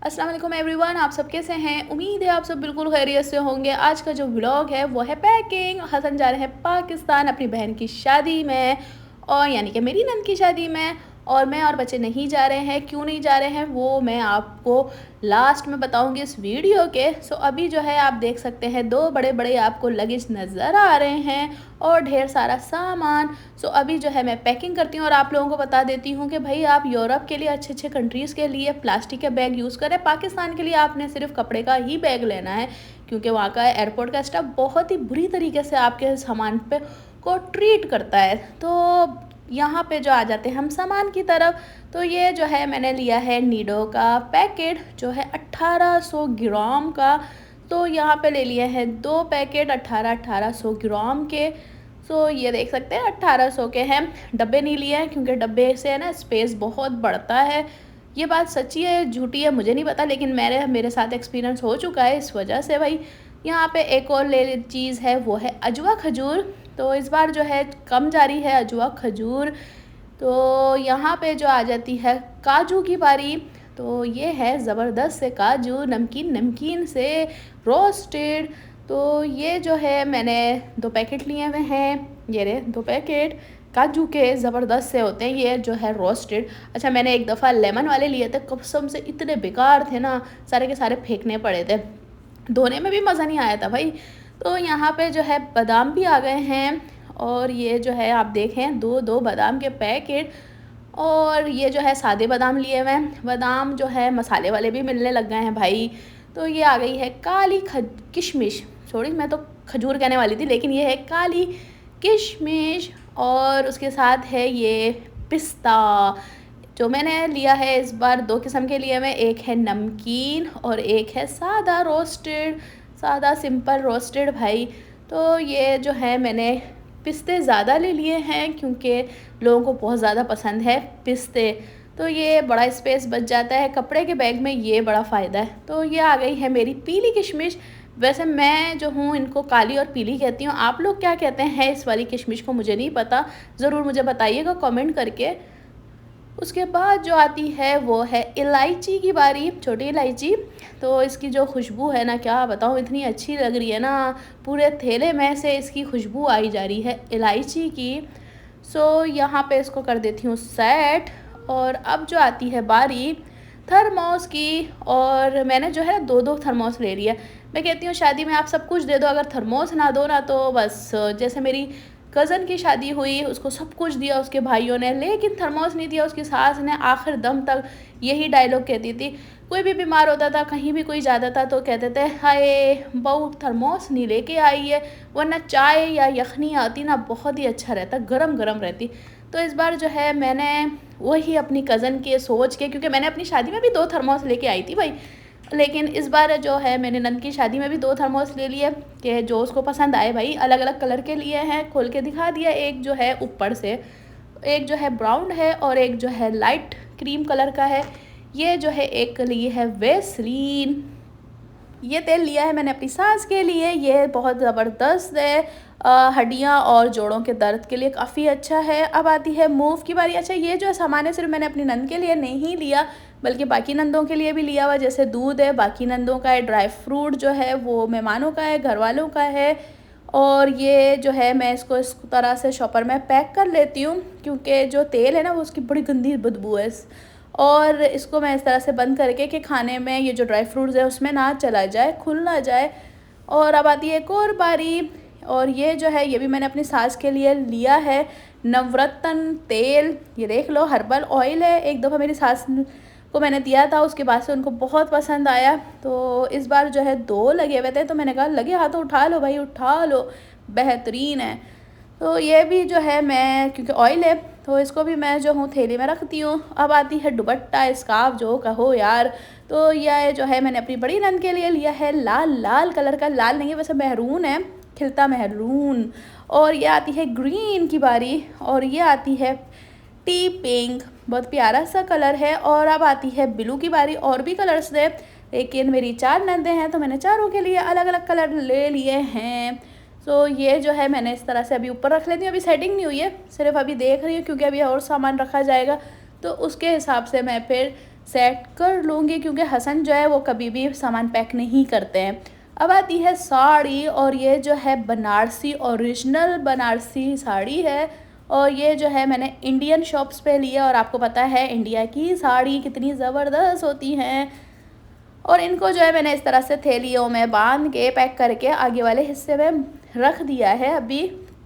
अस्सलाम वालेकुम एवरीवन, आप सब कैसे हैं। उम्मीद है आप सब बिल्कुल खैरियत से होंगे। आज का जो व्लॉग है वो है पैकिंग। हसन जा रहे हैं पाकिस्तान अपनी बहन की शादी में, और यानी कि मेरी नंद की शादी में। और मैं और बच्चे नहीं जा रहे हैं। क्यों नहीं जा रहे हैं वो मैं आपको लास्ट में बताऊंगी इस वीडियो के। सो अभी जो है आप देख सकते हैं दो बड़े बड़े आपको लगेज नज़र आ रहे हैं और ढेर सारा सामान। सो अभी जो है मैं पैकिंग करती हूँ और आप लोगों को बता देती हूँ कि भाई आप यूरोप के लिए अच्छे अच्छे कंट्रीज़ के लिए प्लास्टिक के बैग यूज़ करें। पाकिस्तान के लिए आपने सिर्फ कपड़े का ही बैग लेना है, क्योंकि वहाँ का एयरपोर्ट का स्टाफ बहुत ही बुरी तरीके से आपके सामान पे को ट्रीट करता है। तो यहाँ पे जो आ जाते हैं हम सामान की तरफ, तो ये जो है मैंने लिया है नीडो का पैकेट जो है 1800 ग्राम का। तो यहाँ पे ले लिए हैं 2 पैकेट 1800 ग्राम के। सो ये देख सकते हैं 1800 के हैं। डब्बे नहीं लिए हैं क्योंकि डब्बे से है ना स्पेस बहुत बढ़ता है। ये बात सच्ची है झूठी है मुझे नहीं पता, लेकिन मेरे साथ एक्सपीरियंस हो चुका है, इस वजह से भाई। यहाँ पे एक और ले चीज़ है वो है अजवा खजूर। तो इस बार जो है कम जारी है अजवा खजूर। तो यहाँ पे जो आ जाती है काजू की बारी। तो ये है ज़बरदस्त से काजू, नमकीन नमकीन से रोस्टेड। तो ये जो है मैंने 2 पैकेट लिए हुए हैं। ये रहे 2 पैकेट काजू के, ज़बरदस्त से होते हैं ये जो है रोस्टेड। अच्छा, मैंने एक दफ़ा लेमन वाले लिए थे, कसम से इतने बेकार थे ना, सारे के सारे फेंकने पड़े थे, धोने में भी मज़ा नहीं आया था भाई। तो यहाँ पे जो है बादाम भी आ गए हैं, और ये जो है आप देखें 2 बादाम के पैकेट। और ये जो है सादे बादाम लिए हुए हैं। बादाम जो है मसाले वाले भी मिलने लग गए हैं भाई। तो ये आ गई है काली किशमिश, सॉरी मैं तो खजूर कहने वाली थी, लेकिन ये है काली किशमिश। और उसके साथ है ये पिस्ता जो मैंने लिया है इस बार 2 किस्म के लिए हुए, एक है नमकीन और एक है सादा रोस्टेड, सादा सिंपल रोस्टेड भाई। तो ये जो है मैंने पिस्ते ज़्यादा ले लिए हैं क्योंकि लोगों को बहुत ज़्यादा पसंद है पिस्ते। तो ये बड़ा स्पेस बच जाता है कपड़े के बैग में, ये बड़ा फ़ायदा है। तो ये आ गई है मेरी पीली किशमिश। वैसे मैं जो हूँ इनको काली और पीली कहती हूँ, आप लोग क्या कहते हैं इस वाली किशमिश को मुझे नहीं पता, ज़रूर मुझे बताइएगा कमेंट करके। उसके बाद जो आती है वो है इलायची की बारी, छोटी इलायची। तो इसकी जो खुशबू है ना क्या बताऊँ, इतनी अच्छी लग रही है ना, पूरे थैले में से इसकी खुशबू आई जा रही है इलायची की। सो यहाँ पे इसको कर देती हूँ सेट। और अब जो आती है बारी थर्मोस की, और मैंने जो है 2 थर्मोस ले लिया। मैं कहती हूँ शादी में आप सब कुछ दे दो, अगर थर्मोस ना दो ना तो बस। जैसे मेरी कज़न की शादी हुई, उसको सब कुछ दिया उसके भाइयों ने, लेकिन थर्मोस नहीं दिया। उसकी सास ने आखिर दम तक यही डायलॉग कहती थी, कोई भी बीमार होता था, कहीं भी कोई जाता था तो कहते थे हाय बहू थर्मोस नहीं लेके आई है, वरना चाय या यखनी आती ना बहुत ही अच्छा रहता, गरम गरम रहती। तो इस बार जो है मैंने वही अपनी कज़न के सोच के, क्योंकि मैंने अपनी शादी में भी 2 थर्मोस लेके आई थी भाई, लेकिन इस बार जो है मैंने नंद की शादी में भी 2 थर्मोस ले लिए कि जो उसको पसंद आए भाई। अलग अलग कलर के लिए हैं, खोल के दिखा दिया। एक जो है ऊपर से, एक जो है ब्राउन है और एक जो है लाइट क्रीम कलर का है। ये जो है एक लिए है वेसलीन। ये तेल लिया है मैंने अपनी सास के लिए, ये बहुत ज़बरदस्त है, हड्डियाँ और जोड़ों के दर्द के लिए काफ़ी अच्छा है। अब आती है मूव की बारी। अच्छा, ये जो सामान है सिर्फ मैंने अपनी नंद के लिए नहीं लिया, बल्कि बाकी नंदों के लिए भी लिया हुआ। जैसे दूध है बाकी नंदों का है, ड्राई फ्रूट जो है वो मेहमानों का है, घर वालों का है। और ये जो है मैं इसको इस तरह से शॉपर में पैक कर लेती हूँ, क्योंकि जो तेल है ना वो उसकी बड़ी गंदी बदबू है। और इसको मैं इस तरह से बंद करके कि खाने में ये जो ड्राई फ्रूट्स है उसमें ना चला जाए, खुल ना जाए। और अब आती है एक और बारी, और ये जो है ये भी मैंने अपनी सास के लिए लिया है, नवरत्न तेल। ये देख लो हर्बल ऑयल है, एक दफ़ा मेरी सास को मैंने दिया था, उसके बाद से उनको बहुत पसंद आया। तो इस बार जो है 2 लगे हुए थे, तो मैंने कहा लगे हाथों उठा लो भाई उठा लो, बेहतरीन है। तो ये भी जो है मैं, क्योंकि ऑयल है तो इसको भी मैं जो हूँ थैली में रखती हूँ। अब आती है दुपट्टा स्कार्फ जो कहो यार। तो यह जो है मैंने अपनी बड़ी नंद के लिए लिया है लाल लाल कलर का, लाल नहीं है वैसे महरून है, खिलता महरून। और ये आती है ग्रीन की बारी, और ये आती है टी पिंक, बहुत प्यारा सा कलर है। और अब आती है ब्लू की बारी, और भी कलर्स है, लेकिन मेरी 4 नंदे हैं तो मैंने चारों के लिए अलग अलग कलर ले लिए हैं। सो ये जो है मैंने इस तरह से अभी ऊपर रख लेती हूँ, अभी सेटिंग नहीं हुई है, सिर्फ अभी देख रही हूँ क्योंकि अभी और सामान रखा जाएगा, तो उसके हिसाब से मैं फिर सेट कर लूँगी, क्योंकि हसन जो है वो कभी भी सामान पैक नहीं करते हैं। अब आती है साड़ी, और ये जो है बनारसी, ओरिजिनल बनारसी साड़ी है, और ये जो है मैंने इंडियन शॉप्स पे ली है, और आपको पता है इंडिया की साड़ी कितनी ज़बरदस्त होती हैं। और इनको जो है मैंने इस तरह से थैलियों में बांध के पैक करके आगे वाले हिस्से में रख दिया है अभी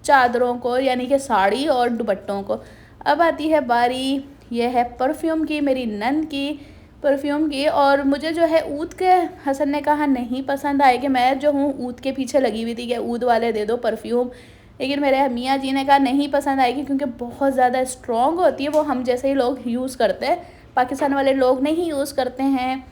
चादरों को, यानी कि साड़ी और दुपट्टों को। अब आती है बारी, ये है परफ्यूम की, मेरी नंद की परफ्यूम की। और मुझे जो है ऊद के, हसन ने कहा नहीं पसंद आएगी, मैं जो हूँ ऊद के पीछे लगी हुई थी कि ऊद वाले दे दो परफ्यूम, लेकिन मेरे मियाँ जी ने कहा नहीं पसंद आएगी, क्योंकि बहुत ज़्यादा स्ट्रॉन्ग होती है, वो हम जैसे ही लोग यूज़ करते हैं, पाकिस्तान वाले लोग नहीं यूज़ करते हैं।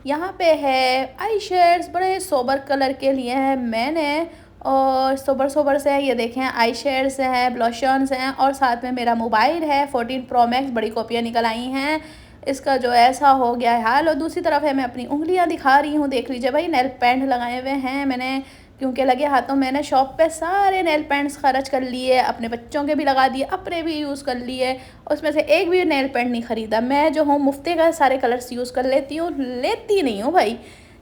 यहाँ पे है आई शेड्स, बड़े सोबर कलर के लिए हैं मैंने, और सोबर सोबर से है, ये देखें आई शेड्स हैं, ब्लॉशन्स हैं, और साथ में मेरा मोबाइल है 14 प्रो मैक्स, बड़ी कॉपियाँ निकल आई हैं इसका, जो ऐसा हो गया है हाल। और दूसरी तरफ है, मैं अपनी उंगलियाँ दिखा रही हूँ, देख लीजिए भाई, नेल पेंट लगाए हुए हैं मैंने, क्योंकि लगे हाथों मैंने शॉप पे सारे नेल पेंट्स खर्च कर लिए, अपने बच्चों के भी लगा दिए, अपने भी यूज़ कर लिए, उसमें से एक भी नेल पेंट नहीं ख़रीदा। मैं जो हूँ मुफ्ते का सारे कलर्स यूज़ कर लेती हूँ, लेती नहीं हूँ भाई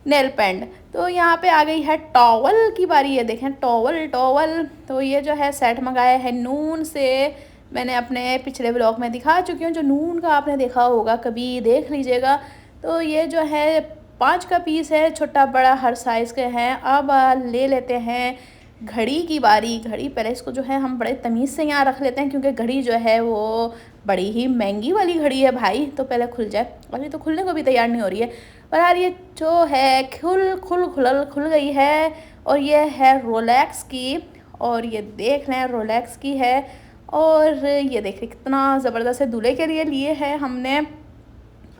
नेल पेंट। तो यहाँ पे आ गई है टॉवल की बारी, ये देखें टॉवल टॉवल। तो ये जो है सेट मंगाया है नून से, मैंने अपने पिछले व्लॉग में दिखा चुकी हूँ, जो नून का आपने देखा होगा कभी, देख लीजिएगा। तो ये जो है 5 का पीस है, छोटा बड़ा हर साइज़ के हैं। अब ले लेते हैं घड़ी की बारी। घड़ी पहले इसको जो है हम बड़े तमीज़ से यहाँ रख लेते हैं, क्योंकि घड़ी जो है वो बड़ी ही महंगी वाली घड़ी है भाई, तो पहले खुल जाए, अभी तो खुलने को भी तैयार नहीं हो रही है। पर यार ये जो है खुल गई है, और ये है रोलेक्स की, और ये देख लें रोलेक्स की है, और ये देखिए कितना ज़बरदस्त है, दूल्हे के लिए है हमने।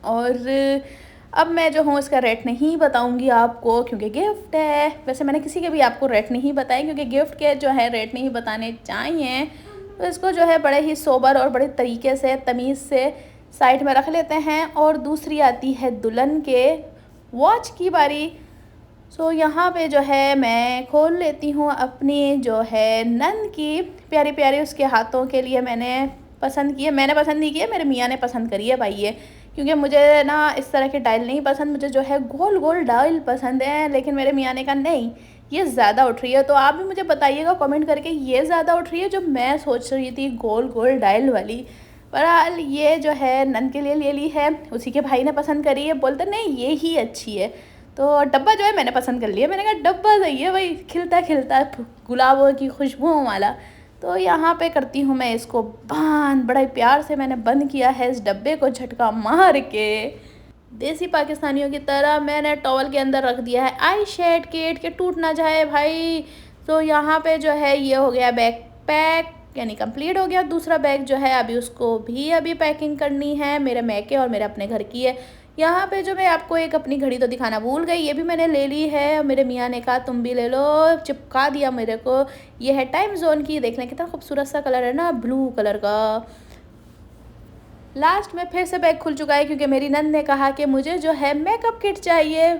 और अब मैं जो हूँ इसका रेट नहीं बताऊँगी आपको, क्योंकि गिफ्ट है। वैसे मैंने किसी के भी आपको रेट नहीं बताए, क्योंकि गिफ्ट के जो है रेट नहीं बताने चाहिए। तो इसको जो है बड़े ही सोबर और बड़े तरीके से तमीज़ से साइड में रख लेते हैं। और दूसरी आती है दुल्हन के वॉच की बारी। सो यहाँ पे जो है मैं खोल लेती हूँ अपनी जो है नंद की प्यारी प्यारी, उसके हाथों के लिए मैंने पसंद की है, मैंने पसंद नहीं की है, मेरे मियाँ ने पसंद करी है भाई ये, क्योंकि मुझे ना इस तरह के डायल नहीं पसंद, मुझे जो है गोल गोल डायल पसंद है। लेकिन मेरे मियाँ ने कहा नहीं ये ज़्यादा उठ रही है। तो आप भी मुझे बताइएगा कमेंट करके, ये ज़्यादा उठ रही है जो मैं सोच रही थी गोल गोल डायल वाली। बहरहाल ये जो है नंद के लिए ले ली है, उसी के भाई ने पसंद करी है, बोलते नहीं ये ही अच्छी है। तो डब्बा जो है मैंने पसंद कर लिया, मैंने कहा डब्बा सही है भाई, खिलता खिलता गुलाबों की खुशबुओं वाला। तो यहाँ पे करती हूँ मैं इसको बंद, बड़ा प्यार से मैंने बंद किया है इस डब्बे को झटका मार के। देसी पाकिस्तानियों की तरह मैंने टॉवल के अंदर रख दिया है आई शेड किट के टूट ना जाए भाई। तो यहाँ पे जो है ये हो गया बैग पैक, यानी कंप्लीट हो गया। दूसरा बैग जो है अभी उसको भी अभी पैकिंग करनी है, मेरे मैके और मेरे अपने घर की है। यहाँ पे जो मैं आपको एक अपनी घड़ी तो दिखाना भूल गई, ये भी मैंने ले ली है, मेरे मियाँ ने कहा तुम भी ले लो, चिपका दिया मेरे को। ये है टाइम जोन की, देख लें कितना खूबसूरत सा कलर है ना, ब्लू कलर का। लास्ट में फिर से बैग खुल चुका है, क्योंकि मेरी नंद ने कहा कि मुझे जो है मेकअप किट चाहिए।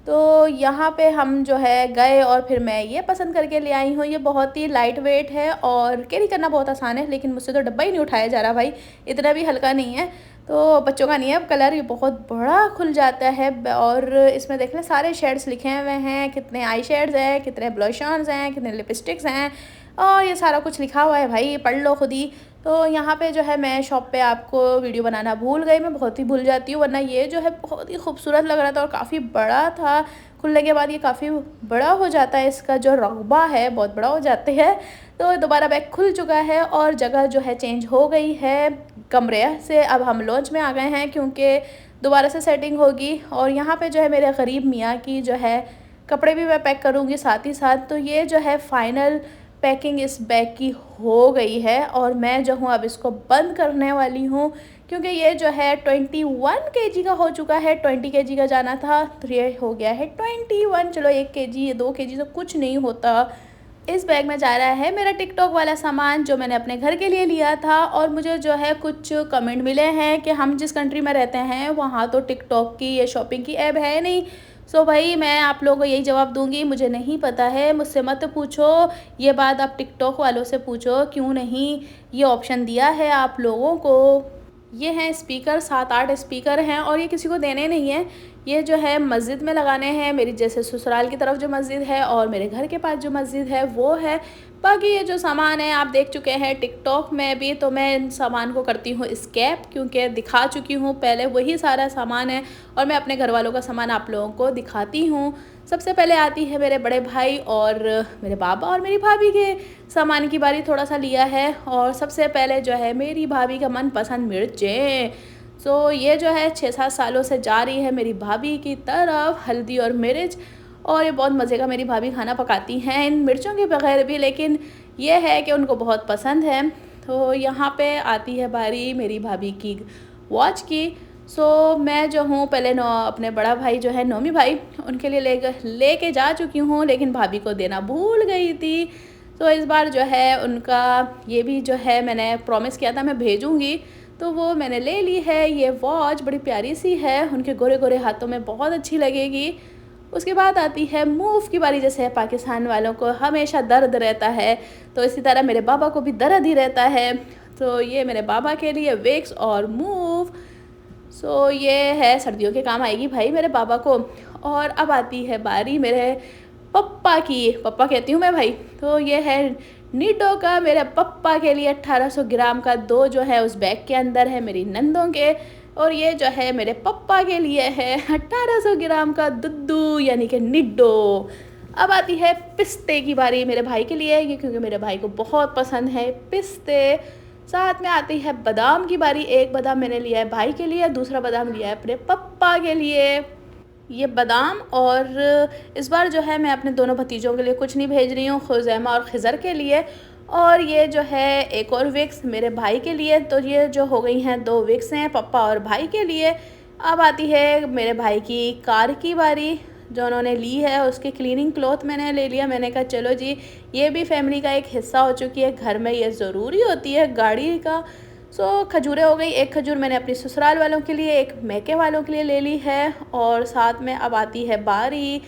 तो यहाँ पे हम जो है गए, और फिर मैं ये पसंद करके ले आई हूँ। ये बहुत ही लाइट वेट है और कैरी करना बहुत आसान है, लेकिन मुझसे तो डब्बा ही नहीं उठाया जा रहा भाई, इतना भी हल्का नहीं है। तो बच्चों का नहीं है, अब कलर ये बहुत बड़ा खुल जाता है। और इसमें देख लें सारे शेड्स लिखे हुए हैं, कितने आई शेड्स हैं, कितने ब्लशन्स हैं, कितने लिपस्टिक्स हैं, और ये सारा कुछ लिखा हुआ है भाई, पढ़ लो खुद ही। तो यहाँ पे जो है मैं शॉप पे आपको वीडियो बनाना भूल गई, मैं बहुत ही भूल जाती हूँ, वरना ये जो है बहुत ही खूबसूरत लग रहा था और काफ़ी बड़ा था। खुलने के बाद ये काफ़ी बड़ा हो जाता है, इसका जो रकबा है बहुत बड़ा हो जाते हैं। तो दोबारा बैग खुल चुका है और जगह जो है चेंज हो गई है कमरे से, अब हम लॉन्च में आ गए हैं, क्योंकि दोबारा से सेटिंग होगी। और यहाँ पे जो है मेरे गरीब मियाँ की जो है कपड़े भी मैं पैक करूँगी साथ ही साथ। तो ये जो है फाइनल पैकिंग इस बैग की हो गई है, और मैं जो हूँ अब इसको बंद करने वाली हूँ, क्योंकि ये जो है 21 केजी का हो चुका है। 20 केजी का जाना था, तो ये हो गया है 21। चलो 1 केजी 2 केजी तो कुछ नहीं होता। इस बैग में जा रहा है मेरा टिकटॉक वाला सामान, जो मैंने अपने घर के लिए लिया था। और मुझे जो है कुछ कमेंट मिले हैं कि हम जिस कंट्री में रहते हैं वहाँ तो टिकटॉक की या शॉपिंग की ऐप है नहीं। सो भाई मैं आप लोगों को यही जवाब दूंगी, मुझे नहीं पता है, मुझसे मत पूछो ये बात, आप टिकटॉक वालों से पूछो क्यों नहीं ये ऑप्शन दिया है आप लोगों को। ये हैं स्पीकर, 7-8 स्पीकर हैं और ये किसी को देने नहीं हैं। ये जो है मस्जिद में लगाने हैं, मेरी जैसे ससुराल की तरफ जो मस्जिद है और मेरे घर के पास जो मस्जिद है वो है। बाकी ये जो सामान है आप देख चुके हैं टिकटॉक में भी, तो मैं इन सामान को करती हूँ स्कैप, क्योंकि दिखा चुकी हूँ पहले, वही सारा सामान है और मैं अपने घर वालों का सामान आप लोगों को दिखाती हूँ। सबसे पहले आती है मेरे बड़े भाई और मेरे बाबा और मेरी भाभी के सामान की बारी, थोड़ा सा लिया है। और सबसे पहले जो है मेरी भाभी का मनपसंद मिर्चें। सो ये जो है 6-7 सालों से जा रही है मेरी भाभी की तरफ, हल्दी और मिर्च। और ये बहुत मज़े का मेरी भाभी खाना पकाती हैं इन मिर्चों के बगैर भी, लेकिन ये है कि उनको बहुत पसंद है। तो यहाँ पे आती है बारी मेरी भाभी की वॉच की। सो मैं जो हूँ पहले अपने बड़ा भाई जो है नोमी भाई, उनके लिए लेके जा चुकी हूँ, लेकिन भाभी को देना भूल गई थी। तो इस बार जो है उनका ये भी जो है मैंने प्रॉमिस किया था मैं भेजूँगी, तो वो मैंने ले ली है। ये वॉच बड़ी प्यारी सी है, उनके गोरे गोरे हाथों में बहुत अच्छी लगेगी। उसके बाद आती है मूव की बारी। जैसे पाकिस्तान वालों को हमेशा दर्द रहता है, तो इसी तरह मेरे बाबा को भी दर्द ही रहता है। तो ये मेरे बाबा के लिए विक्स और मूव। सो ये है सर्दियों के काम आएगी भाई मेरे बाबा को। और अब आती है बारी मेरे पप्पा की, पप्पा कहती हूँ मैं भाई। तो ये है नीडो का मेरे पप्पा के लिए 1800 ग्राम का, 2 जो है उस बैग के अंदर है मेरी नंदों के। और ये जो है मेरे पप्पा के लिए है 1800 ग्राम का दुद्धू यानी कि निड्डो। अब आती है पिस्ते की बारी मेरे भाई के लिए, ये क्योंकि मेरे भाई को बहुत पसंद है पिस्ते। साथ में आती है बादाम की बारी। एक बादाम मैंने लिया है भाई के लिए, दूसरा बादाम लिया है अपने पप्पा के लिए। ये बादाम। और इस बार जो है मैं अपने दोनों भतीजों के लिए कुछ नहीं भेज रही हूँ, खुज़ैमा और खिज़र के लिए। और ये जो है एक और विक्स मेरे भाई के लिए। तो ये जो हो गई हैं 2 विक्स हैं पप्पा और भाई के लिए। अब आती है मेरे भाई की कार की बारी, जो उन्होंने ली है उसकी क्लीनिंग क्लॉथ मैंने ले लिया। मैंने कहा चलो जी, ये भी फैमिली का एक हिस्सा हो चुकी है, घर में ये ज़रूरी होती है गाड़ी का। सो खजूरें हो गई, एक खजूर मैंने अपनी ससुराल वालों के लिए, एक मैके वालों के लिए ले ली है। और साथ में अब आती है बारी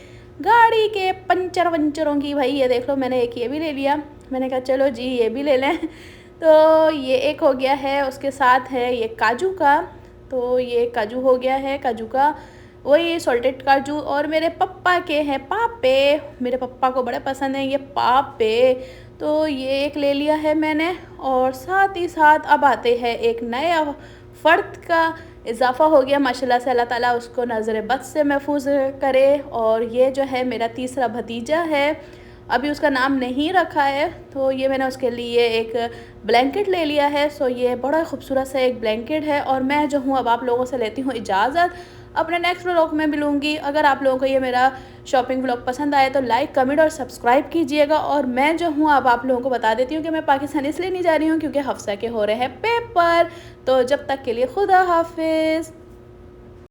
गाड़ी के पंचर वंचरों की। भाई ये देख लो, मैंने एक ये भी ले लिया, मैंने कहा चलो जी ये भी ले लें। तो ये एक हो गया है। उसके साथ है ये काजू का, तो ये काजू हो गया है, काजू का वही सॉल्टेड काजू। और मेरे पप्पा के हैं पापे, मेरे पप्पा को बड़े पसंद है ये पापे, तो ये एक ले लिया है मैंने। और साथ ही साथ अब आते हैं एक नया फ़र्द का इजाफ़ा हो गया माशाल्लाह से, अल्लाह ताला उसको नज़र बद से महफूज करे। और ये जो है मेरा तीसरा भतीजा है, अभी उसका नाम नहीं रखा है, तो ये मैंने उसके लिए एक ब्लैंकेट ले लिया है। सो ये बड़ा खूबसूरत सा एक ब्लैंकेट है। और मैं जो हूँ अब आप लोगों से लेती हूँ इजाज़त, अपने नेक्स्ट व्लॉग में मिलूँगी। अगर आप लोगों को ये मेरा शॉपिंग व्लॉग पसंद आए तो लाइक कमेंट और सब्सक्राइब कीजिएगा। और मैं जो हूँ अब आप लोगों को बता देती हूँ कि मैं पाकिस्तान इसलिए नहीं जा रही हूँ क्योंकि हफ्सा के हो रहे हैं पेपर। तो जब तक के लिए खुदा हाफिज़।